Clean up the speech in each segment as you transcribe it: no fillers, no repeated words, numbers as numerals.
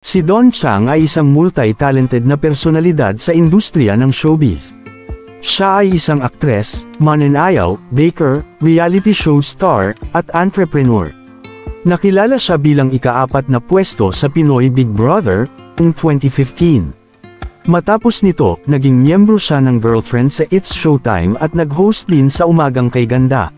Si Don Chang ay isang multi-talented na personalidad sa industriya ng showbiz. Siya ay isang aktres, mananayaw, baker, reality show star, at entrepreneur. Nakilala siya bilang ika-4 na pwesto sa Pinoy Big Brother, noong 2015. Matapos nito, naging miyembro siya ng Girlfriend sa It's Showtime at nag-host din sa Umagang Kay Ganda.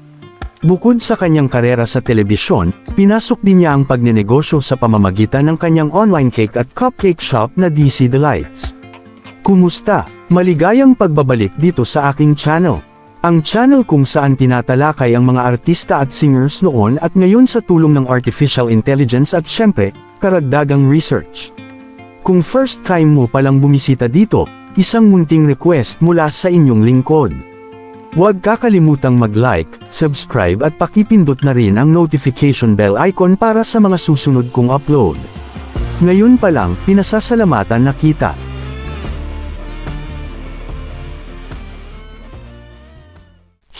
Bukod sa kanyang karera sa telebisyon, pinasok din niya ang pagnenegosyo sa pamamagitan ng kanyang online cake at cupcake shop na DC Delights. Kumusta? Maligayang pagbabalik dito sa aking channel. Ang channel kung saan tinatalakay ang mga artista at singers noon at ngayon sa tulong ng artificial intelligence at syempre, karagdagang research. Kung first time mo palang bumisita dito, isang munting request mula sa inyong lingkod. Huwag kakalimutang mag-like, subscribe at pakipindot na rin ang notification bell icon para sa mga susunod kong upload. Ngayon pa lang, pinasasalamatan na kita.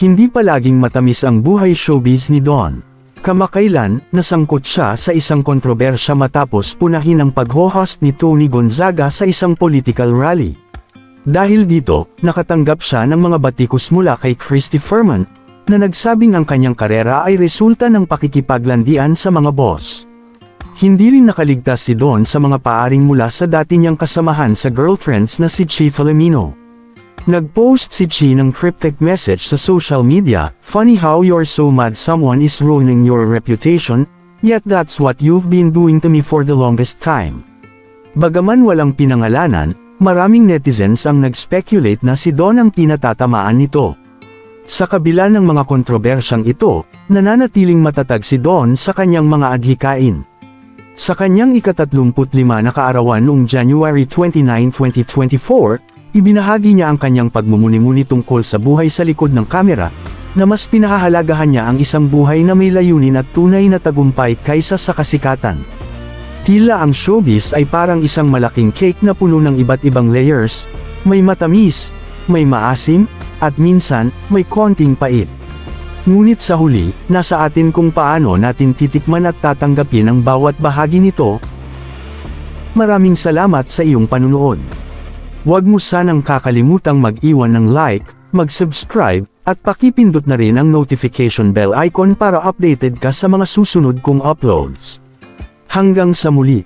Hindi palaging matamis ang buhay showbiz ni Don. Kamakailan, nasangkot siya sa isang kontrobersya matapos punahin ang pag-host ni Tony Gonzaga sa isang political rally. Dahil dito, nakatanggap siya ng mga batikos mula kay Christy Ferman, na nagsabing ang kanyang karera ay resulta ng pakikipaglandian sa mga boss. Hindi rin nakaligtas si Don sa mga paaring mula sa dati niyang kasamahan sa Girlfriends na si Chi Filomeno. Nag-post si Chi ng cryptic message sa social media, "Funny how you're so mad someone is ruining your reputation, yet that's what you've been doing to me for the longest time." Bagaman walang pinangalanan, maraming netizens ang nag-speculate na si Don ang pinatatamaan nito. Sa kabila ng mga kontrobersyang ito, nananatiling matatag si Don sa kanyang mga adhikain. Sa kanyang ika-35 na kaarawan noong January 29, 2024, ibinahagi niya ang kanyang pagmumuni-muni tungkol sa buhay sa likod ng kamera, na mas pinahahalagahan niya ang isang buhay na may layunin at tunay na tagumpay kaysa sa kasikatan. Tila ang showbiz ay parang isang malaking cake na puno ng iba't ibang layers, may matamis, may maasim, at minsan, may konting pait. Ngunit sa huli, nasa atin kung paano natin titikman at tatanggapin ang bawat bahagi nito. Maraming salamat sa iyong panunood. Huwag mo sanang kakalimutang mag-iwan ng like, mag-subscribe, at pakipindot na rin ang notification bell icon para updated ka sa mga susunod kong uploads. Hanggang sa muli.